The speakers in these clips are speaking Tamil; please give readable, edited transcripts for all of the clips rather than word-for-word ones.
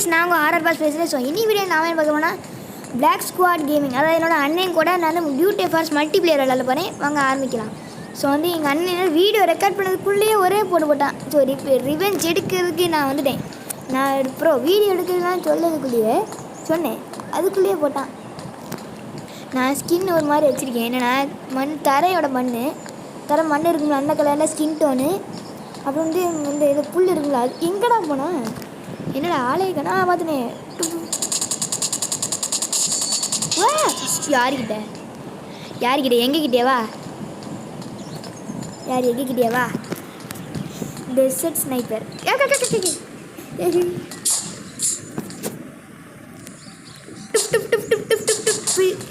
கைஸ் நாங்கள் ஆர்ஆர் பாஸ் பேசுகிறேன். ஸோ இனி வீடியோ நான் பார்க்க போனால் பிளாக் ஸ்குவாட் கேமிங், அதாவது என்னோட அண்ணன் கூட நான் வந்து டியூட்டி ஃபார்ஸ் மல்டிப்ளேயர் விளையாட போகிறேன். வாங்க ஆரம்பிக்கலாம். ஸோ வந்து எங்கள் அண்ணன் வீடியோ ரெக்கார்ட் பண்ணதுக்குள்ளேயே ஒரே போட்டான். ஸோ ரிவெஞ்ச் எடுக்கிறதுக்கு நான் வந்துட்டேன். நான் வீடியோ எடுக்கிறதுலாம் சொல்லதுக்குள்ளேயே சொன்னேன், அதுக்குள்ளேயே போட்டான். நான் ஸ்கின் ஒரு மாதிரி வச்சுருக்கேன். என்னென்னா தரையோட மண் இருக்குங்களா அந்த கலரில் ஸ்கின் டோனு. அப்புறம் வந்து இந்த இது புல் இருக்குங்களா, அது எங்கடா போனேன், என்னடா ஆலயக்கண்ணா பார்த்துனேன். யாருக்கிட்ட எங்ககிட்டேவா, யார் எங்ககிட்டேவா, டெசர்ட் ஸ்னைப்பர்.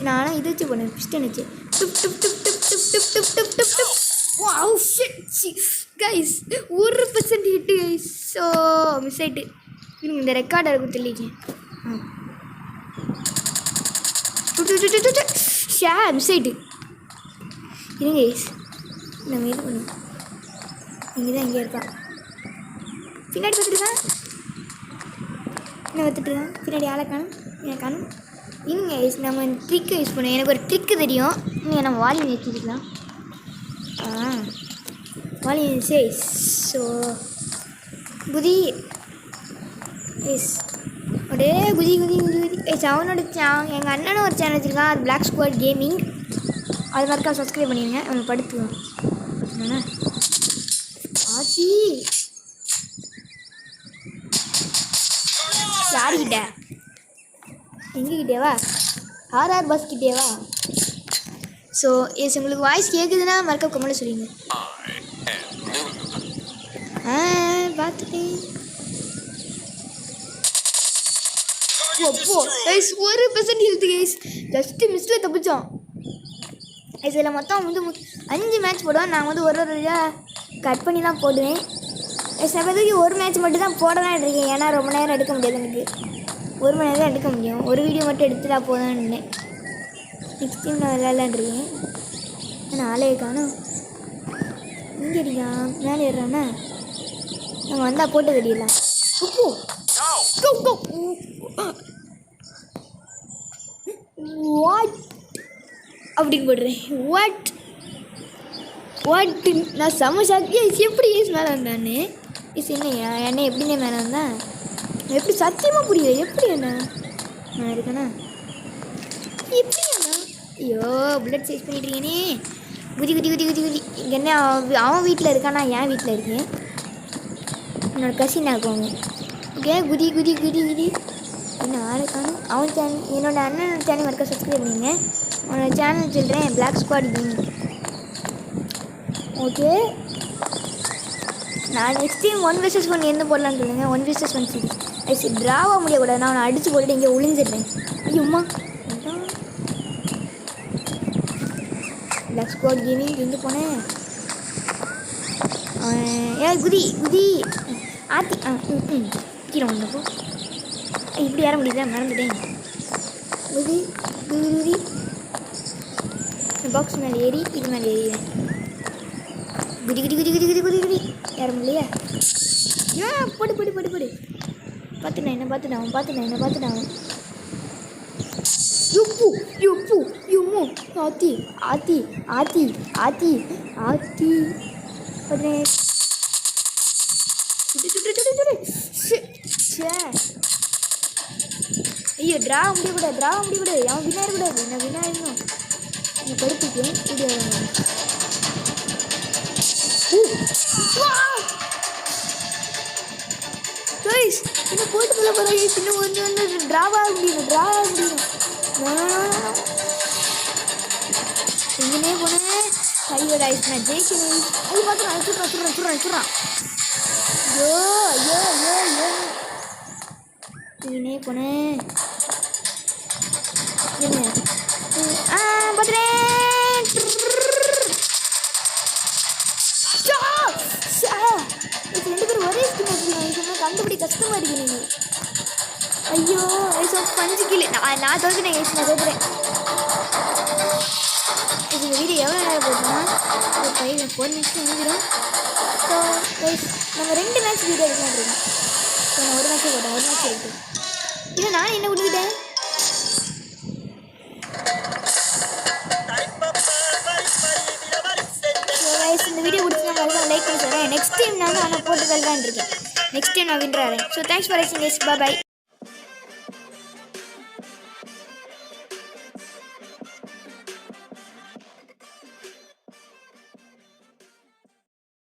நானும் இது வச்சு போனேன், பிஸ்டன் வச்சு guys 1% hit guys. So miss ஆகிட்டு இந்த ரெக்கார்டை கொடுத்துருக்கேன். மிஸ் ஆகிட்டு இருங்க கைஸ். நம்ம இது பண்ணுவோம். இங்கே தான் இங்கே இருக்கான், பின்னாடி பார்த்துட்டுருக்கான், என்ன பார்த்துட்ருக்கான், பின்னாடி ஆளை காணும், எனக்கு காணும். இருங்க கைஸ், நம்ம ட்ரிக்கை யூஸ் பண்ணுவோம். எனக்கு ஒரு ட்ரிக்கு தெரியும். நீங்கள் நம்ம வால்யூம் வச்சுக்கலாம். வால்யூம் சேஸ். ஸோ குதி எஸ் அப்படியே குதி எஸ். அவனோட எங்கள் அண்ணனும் ஒரு சேனல் வச்சுருக்கான், அது பிளாக் ஸ்குவாட் கேமிங். அது மாதிரிக்கா சப்ஸ்கிரைப் பண்ணிடுங்க. அவனை படுத்துவோம் ஆச்சி. யாருக்கிட்ட, எங்ககிட்டேவா, ஆர்ஆர் பஸ் கிட்டேவா? ஸோ எஸ் உங்களுக்கு வாய்ஸ் கேட்குதுன்னா மறக்க கமெண்ட்ல சொல்லுங்க. பார்த்துட்டேன். 1% ஹெல்த் கைஸ், ஜஸ்ட்டு மிஸ்ஸில் தப்பிச்சோம். இதில் மொத்தம் வந்து 5 மேட்ச் போடுவோம். நான் வந்து ஒரு கட் பண்ணி தான் போடுவேன். சிலபதிக்கு ஒரு மேட்ச் மட்டும் தான் போடலாம் இருக்கேன், ஏன்னா ரொம்ப நேரம் எடுக்க முடியாது. எனக்கு 1 மணி நேரம் தான் எடுக்க முடியும். ஒரு வீடியோ மட்டும் எடுத்துட்டா போதான்னு நெக்ஸ்ட் டைம் நான் விளையாண்டுருக்கேன். ஆனால் ஆளையே காணும். இங்கே இருக்கான், மேலே ஏறானா, நம்ம வந்தால் போட்டு கட்டிடலாம். வாட் அப்படின்னு போடுறேன். வாட் நான் செம்ம சத்தியா எப்படி ஏஸ் மேலே வந்தான்னு இஸ் என்னையா, என்ன எப்படின்னே மேலே வந்தேன், எப்படி சத்தியமாக புரியல. எப்படி என்ன நான் இருக்கேண்ணா, எப்படி அண்ணா, ஐயோ புல்லட் சேஸ் பண்ணிட்டுருக்கேனே. குதி இங்கே என்ன அவன் வீட்டில் இருக்கான், நான் என் வீட்டில் இருக்கேன். என்னோடய கசினாக இருக்குவாங்க. ஓகே குதி என்ன ஆளை காணும். அவன் சேனல், என்னோடய அண்ணனோட சேனல் மறக்க சப்ஸ்கிரைப் பண்ணிங்க. அவனோட சேனல் சொல்கிறேன், பிளாக் ஸ்குவாட் கேமிங். ஓகே நான் நெக்ஸ்ட் டைம் 1 vs 1 என்ன போடலான்னு சொல்லுங்கள். 1 vs 1 சீரிஸ் ஐஸ் ட்ராவாக முடியக்கூடாது. நான் அவனை அடித்து போட்டுட்டு இங்கே ஒளிஞ்சிடுறேன். ஐயோம்மா, பிளாக் ஸ்குவாட் கேமிங் எங்கே போனேன். குதி ஆத்தி கீழே வந்தப்போ இப்படி ஏற முடியுதா, மறந்துட்டேன். குதி பாக்ஸ் மேலே ஏறி இது மேலே ஏறிடுவேன். குதி ஏற முடியலையா. போடு பார்த்துட்டேன், என்ன பார்த்துட்டான். யும்மு ஆத்தி ஐயோ ட்ரா முடியக்கூடாது. அவன் வினாயிடக்கூடாது. நான் வினாயிடணும். நான் படுத்துக்கேன். இது என்ன போட்டு சொல்ல போகிறேன். இன்னும் கொஞ்சம் ட்ராவாக முடியும். இங்கனே போனேன். ஐயோ ரைஸ் நான் ஜெயிக்கணும். அது பார்த்து நான் சுடுறான். ஐயோ இங்கனே போனேன். என்ன பார்த்துறேன். ரெண்டு பேரும் ஒரே ஸ்கின் வச்சுருக்காங்க. கண்டுபிடி கஷ்டமாக இருக்குது. ஐயோ ஐசோ 5 கிலோ நான் தோற்றுறேன். நான் தோற்றுறேன். இது வீடியோ எவ்வளோ நேரம் போட்டுன்னா ஒரு 4 நிமிஷம் முடிஞ்சிடும். ஸோ நம்ம 2 மேட்ச் வீடியோ எடுக்கலாம் இருக்கோம். ஸோ நான் ஒரு மேட்ச்சே போட்டேன். இல்லை நான் என்ன விட்டுக்கிட்டேன். இந்த வீடியோ பிடிச்சினா மறக்காம லைக் பண்ணி சொல்கிறேன். நெக்ஸ்ட் டைம் நான் போட்டு தரலான் இருக்கேன். நெக்ஸ்ட் டைம் நான் வின்றாரேன். ஸோ தேங்க்ஸ் ஃபார் வாட்சிங். Bye by.